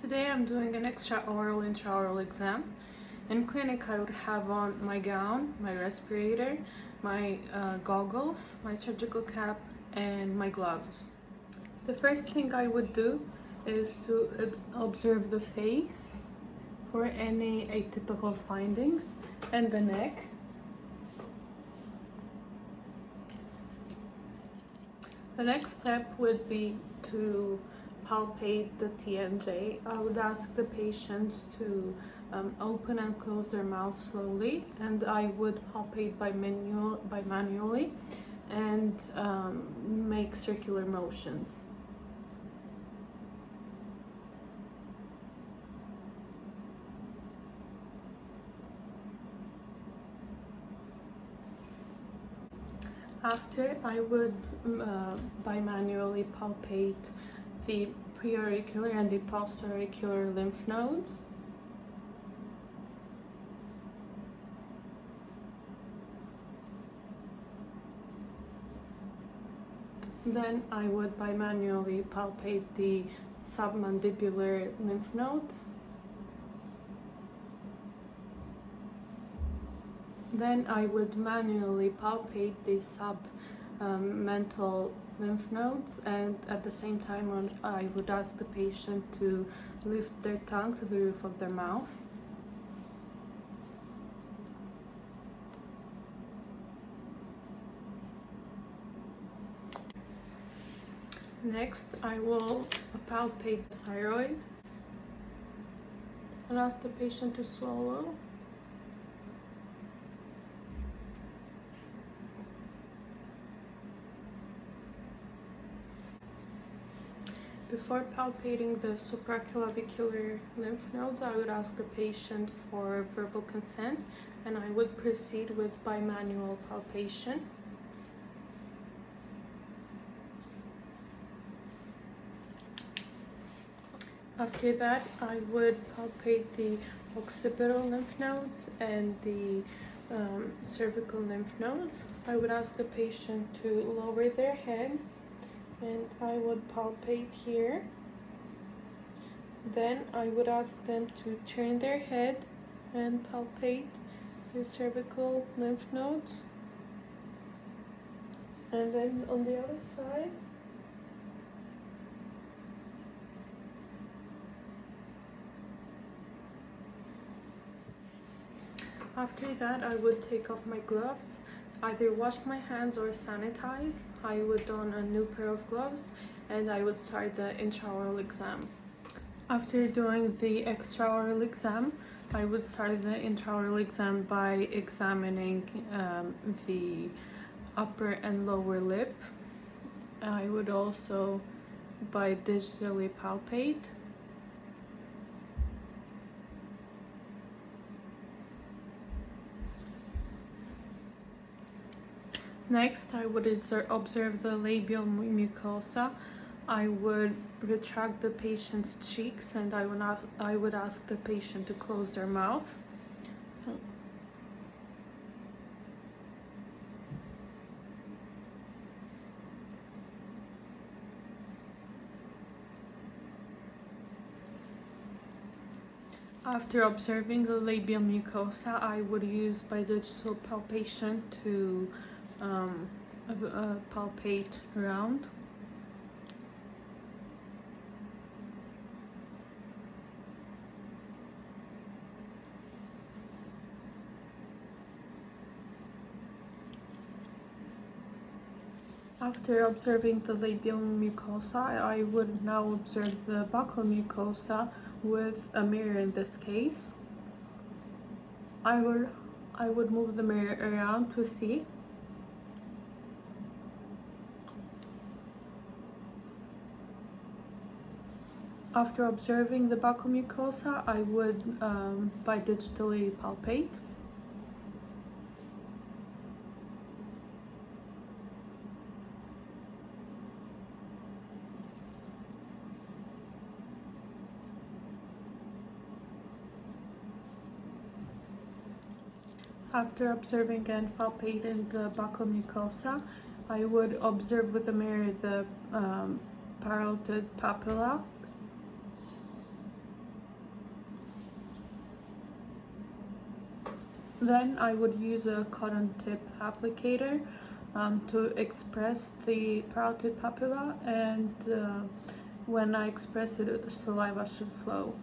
Today I'm doing an extraoral intraoral exam. In clinic I would have on my gown, my respirator, my goggles, my surgical cap and my gloves. The first thing I would do is to observe the face for any atypical findings and the neck. The next step would be to palpate the TMJ. I would ask the patients to open and close their mouth slowly, and I would palpate manually and make circular motions. After, I would bimanually palpate the preauricular and the postauricular lymph nodes. Then I would bimanually palpate the submandibular lymph nodes. Then I would manually palpate the submental lymph nodes, and at the same time I would ask the patient to lift their tongue to the roof of their mouth. Next, I will palpate the thyroid and ask the patient to swallow. Before palpating the supraclavicular lymph nodes, I would ask the patient for verbal consent, and I would proceed with bimanual palpation. After that, I would palpate the occipital lymph nodes and the cervical lymph nodes. I would ask the patient to lower their head, and I would palpate here. Then I would ask them to turn their head and palpate the cervical lymph nodes. And then on the other side. After that, I would take off my gloves, either wash my hands or sanitize. I would don a new pair of gloves, and I would start the intraoral exam. After doing the extraoral exam, I would start the intraoral exam by examining the upper and lower lip. I would also digitally palpate. Next, I would observe the labial mucosa. I would retract the patient's cheeks, and I would ask the patient to close their mouth. After observing the labial mucosa, I would use bidigital palpation to palpate around. After observing the labial mucosa, I would now observe the buccal mucosa with a mirror in this case. I would move the mirror around to see. After observing the buccal mucosa, I would bidigitally palpate. After observing and palpating the buccal mucosa, I would observe with the mirror the parotid papilla. Then I would use a cotton tip applicator to express the parotid papilla, and when I express it, saliva should flow.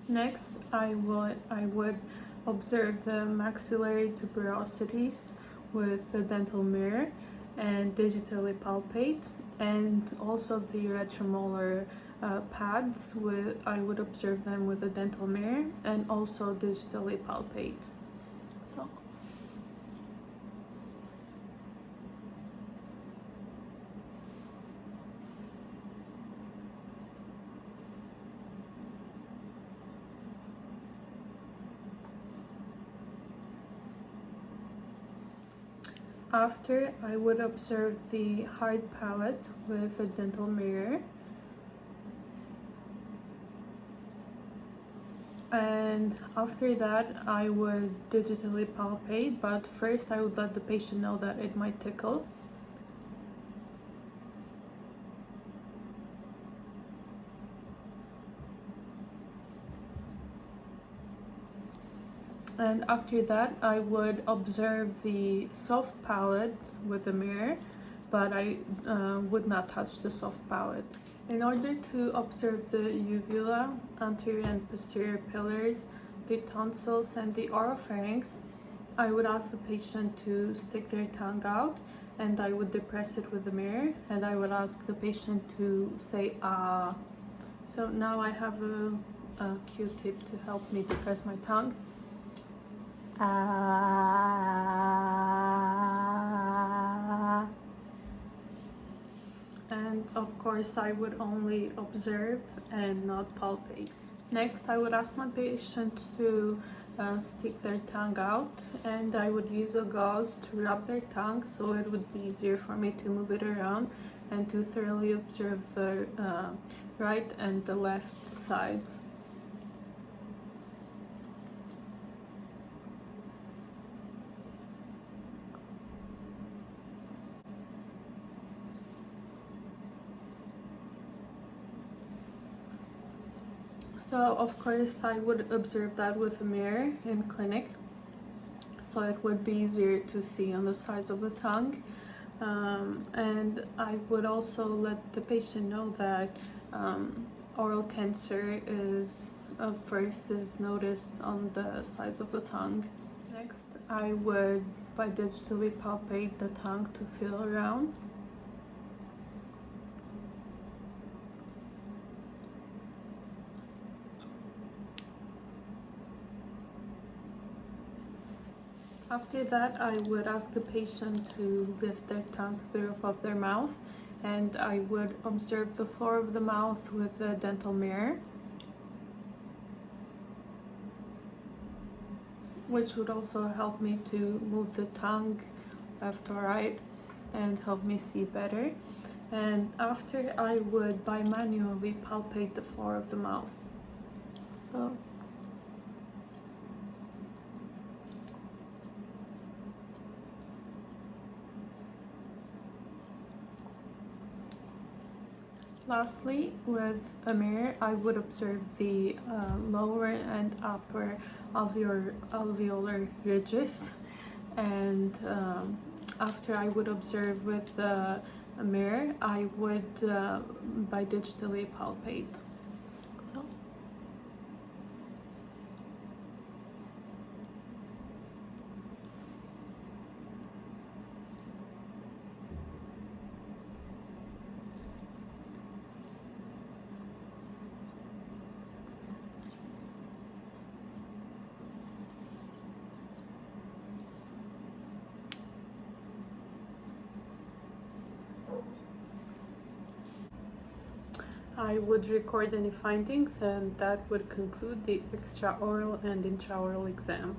Next, I would observe the maxillary tuberosities with a dental mirror and digitally palpate, and also the retromolar pads. I would observe them with a dental mirror and also digitally palpate. So. After, I would observe the hard palate with a dental mirror, and after that I would digitally palpate, but first I would let the patient know that it might tickle. And after that, I would observe the soft palate with the mirror, but I would not touch the soft palate. In order to observe the uvula, anterior and posterior pillars, the tonsils, and the oropharynx, I would ask the patient to stick their tongue out, and I would depress it with the mirror, and I would ask the patient to say ah. So now I have a Q-tip to help me depress my tongue. And of course I would only observe and not palpate. Next, I would ask my patients to stick their tongue out, and I would use a gauze to rub their tongue so it would be easier for me to move it around and to thoroughly observe the right and the left sides. So of course I would observe that with a mirror in clinic, so it would be easier to see on the sides of the tongue. And I would also let the patient know that oral cancer is first is noticed on the sides of the tongue. Next, I would by digitally palpate the tongue to feel around. After that, I would ask the patient to lift their tongue to the roof of their mouth, and I would observe the floor of the mouth with a dental mirror, which would also help me to move the tongue left or right and help me see better. And after, I would bimanually palpate the floor of the mouth. So. Lastly, with a mirror, I would observe the lower and upper alveolar ridges, and after I would observe with a mirror, I would by digitally palpate. So. I would record any findings, and that would conclude the extraoral and intraoral exam.